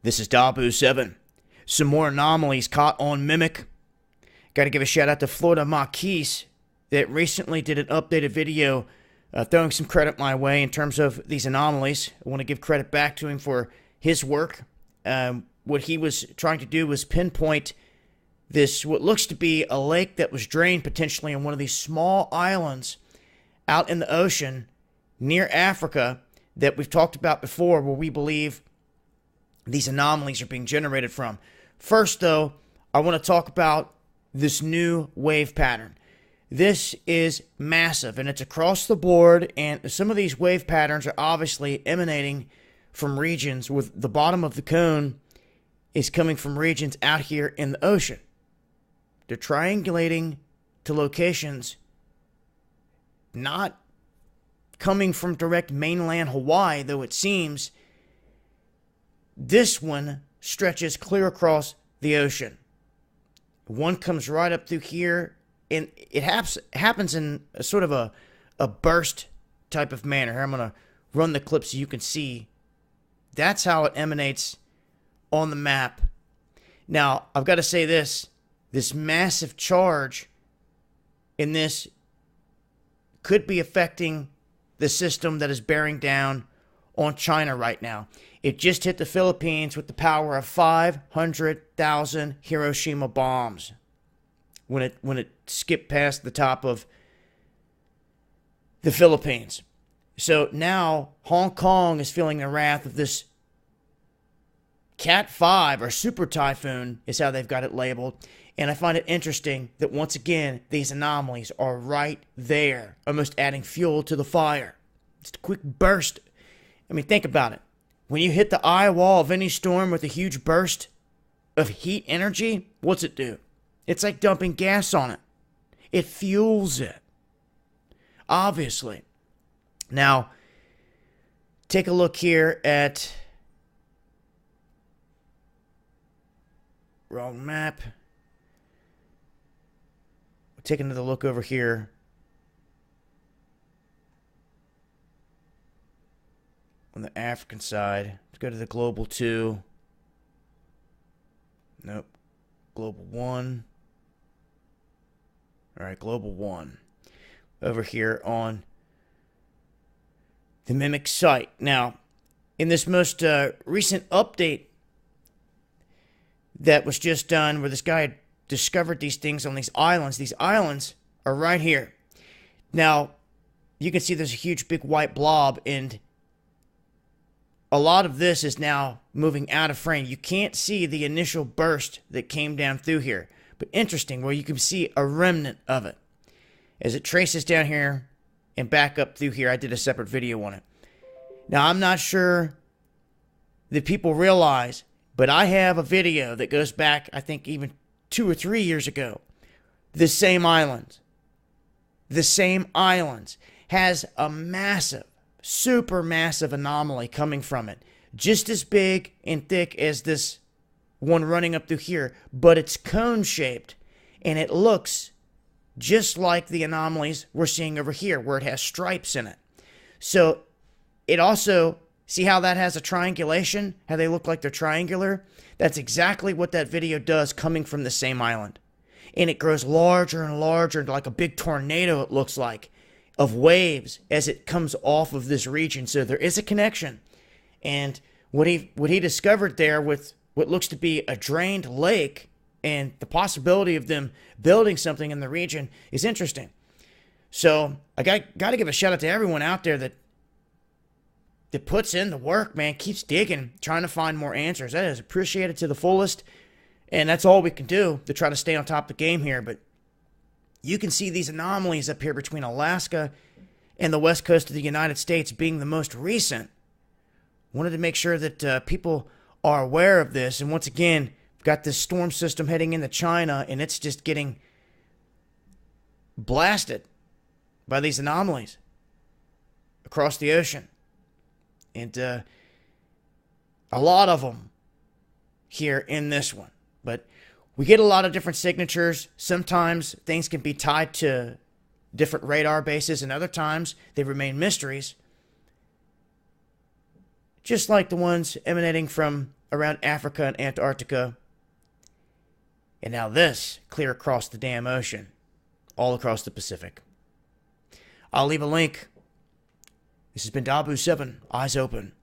This is Dabu7. Some more anomalies caught on Mimic. Got to give a shout out to Florida Marquise that recently did an updated video throwing some credit my way in terms of these anomalies. I want to give credit back to him for his work. What he was trying to do was pinpoint this, what looks to be a lake that was drained potentially on one of these small islands out in the ocean near Africa that we've talked about before, where we believe these anomalies are being generated from. First, though, I want to talk about this new wave pattern. This is massive, and it's across the board, and some of these wave patterns are obviously emanating from regions with the bottom of the cone is coming from regions out here in the ocean. They're triangulating to locations not coming from direct mainland Hawaii, though it seems this one stretches clear across the ocean. One comes right up through here, and it happens in a sort of a burst type of manner. Here, I'm going to run the clip so you can see. That's how it emanates on the map. Now, I've got to say this massive charge in this could be affecting the system that is bearing down on China right now. It just hit the Philippines with the power of 500,000 Hiroshima bombs when it skipped past the top of the Philippines. So now Hong Kong is feeling the wrath of this Cat 5 or super typhoon is how they've got it labeled. And I find it interesting that once again, these anomalies are right there, almost adding fuel to the fire. Just a quick burst. I mean, think about it. When you hit the eye wall of any storm with a huge burst of heat energy, what's it do? It's like dumping gas on it. It fuels it. Obviously. Now, take a look here at... Wrong map. Take another look over here. On the African side, let's go to the global 2. Nope. Global 1. All right, global 1. Over here on the Mimic site. Now, in this most recent update that was just done, where this guy had discovered these things on these islands are right here. Now, you can see there's a huge big white blob, and a lot of this is now moving out of frame. You can't see the initial burst that came down through here. But interesting, where you can see a remnant of it. As it traces down here and back up through here, I did a separate video on it. Now, I'm not sure that people realize, but I have a video that goes back, I think, even 2 or 3 years ago. The same islands has a massive, super massive anomaly coming from it. Just as big and thick as this one running up through here, but it's cone-shaped, and it looks just like the anomalies we're seeing over here, where it has stripes in it. So it also, see how that has a triangulation? How they look like they're triangular? That's exactly what that video does, coming from the same island. And it grows larger and larger, like a big tornado, it looks like, of waves as it comes off of this region. So there is a connection. And what he discovered there with what looks to be a drained lake and the possibility of them building something in the region is interesting. So I got to give a shout out to everyone out there that puts in the work, man, keeps digging, trying to find more answers. That is appreciated to the fullest. And that's all we can do to try to stay on top of the game here. But you can see these anomalies up here between Alaska and the west coast of the United States being the most recent. Wanted to make sure that people are aware of this. And once again, we've got this storm system heading into China, and it's just getting blasted by these anomalies across the ocean. And a lot of them here in this one. But we get a lot of different signatures. Sometimes things can be tied to different radar bases, and other times they remain mysteries. Just like the ones emanating from around Africa and Antarctica. And now this, clear across the damn ocean, all across the Pacific. I'll leave a link. This has been Dabu7, Eyes Open.